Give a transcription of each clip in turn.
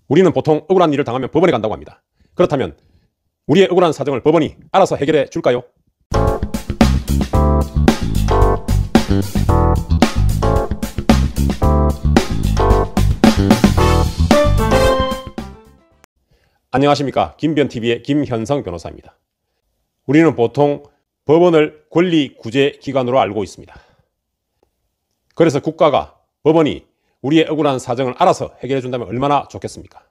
우리는 보통 억울한 일을 당하면 법원에 간다고 합니다. 그렇다면 우리의 억울한 사정을 법원이 알아서 해결해 줄까요? 안녕하십니까. 김변TV의 김현성 변호사입니다. 우리는 보통 법원을 권리구제기관으로 알고 있습니다. 그래서 국가가, 법원이 우리의 억울한 사정을 알아서 해결해 준다면 얼마나 좋겠습니까?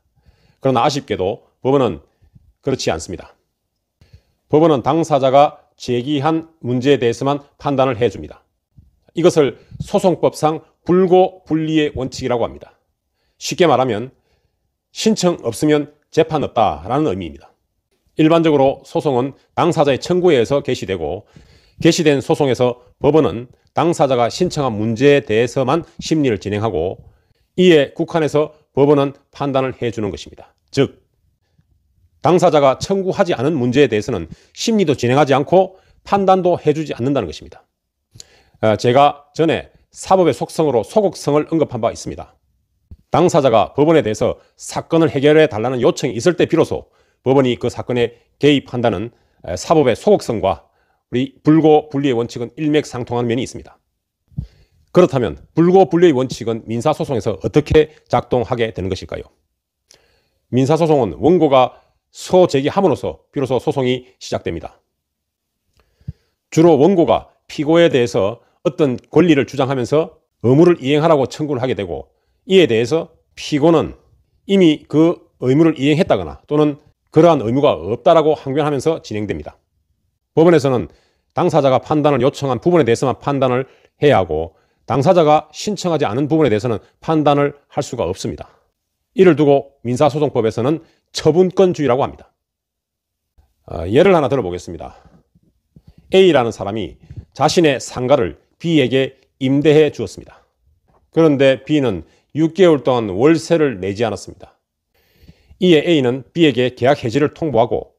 그러나 아쉽게도 법원은 그렇지 않습니다. 법원은 당사자가 제기한 문제에 대해서만 판단을 해줍니다. 이것을 소송법상 불고불리의 원칙이라고 합니다. 쉽게 말하면 신청 없으면 재판 없다라는 의미입니다. 일반적으로 소송은 당사자의 청구에 의해서 개시되고, 개시된 소송에서 법원은 당사자가 신청한 문제에 대해서만 심리를 진행하고, 이에 국한해서 법원은 판단을 해주는 것입니다. 즉, 당사자가 청구하지 않은 문제에 대해서는 심리도 진행하지 않고 판단도 해주지 않는다는 것입니다. 제가 전에 사법의 속성으로 소극성을 언급한 바 있습니다. 당사자가 법원에 대해서 사건을 해결해 달라는 요청이 있을 때 비로소 법원이 그 사건에 개입한다는 사법의 소극성과 우리 불고불리의 원칙은 일맥상통하는 면이 있습니다. 그렇다면 불고불리의 원칙은 민사소송에서 어떻게 작동하게 되는 것일까요? 민사소송은 원고가 소제기함으로써 비로소 소송이 시작됩니다. 주로 원고가 피고에 대해서 어떤 권리를 주장하면서 의무를 이행하라고 청구를 하게 되고, 이에 대해서 피고는 이미 그 의무를 이행했다거나 또는 그러한 의무가 없다라고 항변하면서 진행됩니다. 법원에서는 당사자가 판단을 요청한 부분에 대해서만 판단을 해야 하고, 당사자가 신청하지 않은 부분에 대해서는 판단을 할 수가 없습니다. 이를 두고 민사소송법에서는 처분권주의라고 합니다. 예를 하나 들어보겠습니다. A라는 사람이 자신의 상가를 B에게 임대해 주었습니다. 그런데 B는 6개월 동안 월세를 내지 않았습니다. 이에 A는 B에게 계약 해지를 통보하고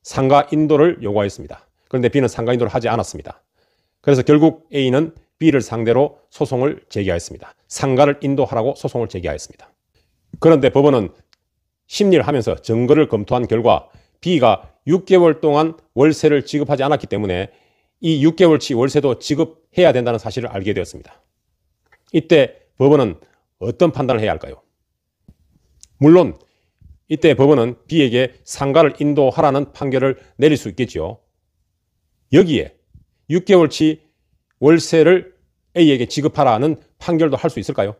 상가 인도를 요구하였습니다. 그런데 B는 상가 인도를 하지 않았습니다. 그래서 결국 A는 B를 상대로 소송을 제기하였습니다. 상가를 인도하라고 소송을 제기하였습니다. 그런데 법원은 심리를 하면서 증거를 검토한 결과 B가 6개월 동안 월세를 지급하지 않았기 때문에 이 6개월치 월세도 지급해야 된다는 사실을 알게 되었습니다. 이때 법원은 어떤 판단을 해야 할까요? 물론 이때 법원은 B에게 상가를 인도하라는 판결을 내릴 수 있겠지요. 여기에 6개월치 월세를 A에게 지급하라는 판결도 할 수 있을까요?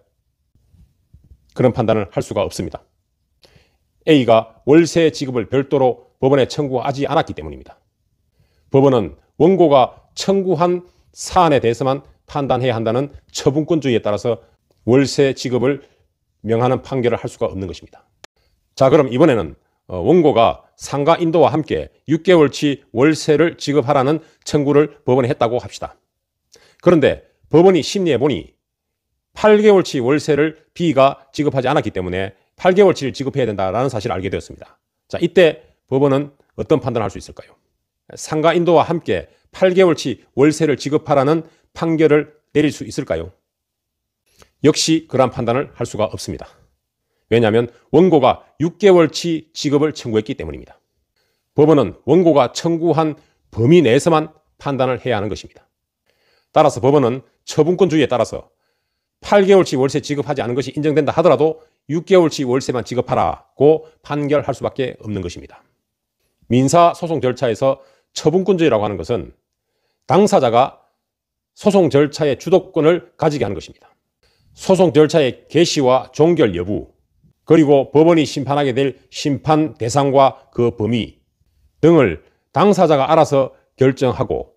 그런 판단을 할 수가 없습니다. A가 월세 지급을 별도로 법원에 청구하지 않았기 때문입니다. 법원은 원고가 청구한 사안에 대해서만 판단해야 한다는 처분권주의에 따라서 월세 지급을 명하는 판결을 할 수가 없는 것입니다. 자, 그럼 이번에는 원고가 상가 인도와 함께 6개월치 월세를 지급하라는 청구를 법원에 했다고 합시다. 그런데 법원이 심리해 보니 8개월치 월세를 B가 지급하지 않았기 때문에 8개월치를 지급해야 된다는 사실을 알게 되었습니다. 자, 이때 법원은 어떤 판단을 할 수 있을까요? 상가 인도와 함께 8개월치 월세를 지급하라는 판결을 내릴 수 있을까요? 역시 그러한 판단을 할 수가 없습니다. 왜냐하면 원고가 6개월치 지급을 청구했기 때문입니다. 법원은 원고가 청구한 범위 내에서만 판단을 해야 하는 것입니다. 따라서 법원은 처분권주의에 따라서 8개월치 월세 지급하지 않은 것이 인정된다 하더라도 6개월치 월세만 지급하라고 판결할 수밖에 없는 것입니다. 민사소송 절차에서 처분권주의라고 하는 것은 당사자가 소송 절차의 주도권을 가지게 하는 것입니다. 소송 절차의 개시와 종결 여부, 그리고 법원이 심판하게 될 심판 대상과 그 범위 등을 당사자가 알아서 결정하고,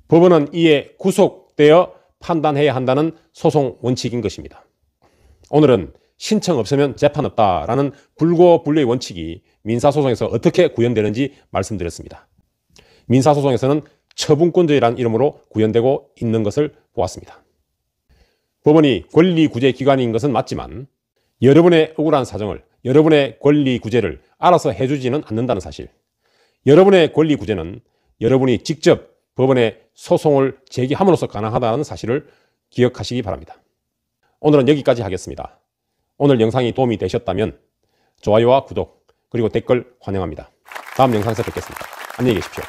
법원은 이에 구속되어 판단해야 한다는 소송 원칙인 것입니다. 오늘은 신청 없으면 재판 없다라는 불고불리의 원칙이 민사소송에서 어떻게 구현되는지 말씀드렸습니다. 민사소송에서는 처분권주의라는 이름으로 구현되고 있는 것을 보았습니다. 법원이 권리구제기관인 것은 맞지만 여러분의 억울한 사정을, 여러분의 권리구제를 알아서 해주지는 않는다는 사실, 여러분의 권리구제는 여러분이 직접 법원에 소송을 제기함으로써 가능하다는 사실을 기억하시기 바랍니다. 오늘은 여기까지 하겠습니다. 오늘 영상이 도움이 되셨다면 좋아요와 구독 그리고 댓글 환영합니다. 다음 영상에서 뵙겠습니다. 안녕히 계십시오.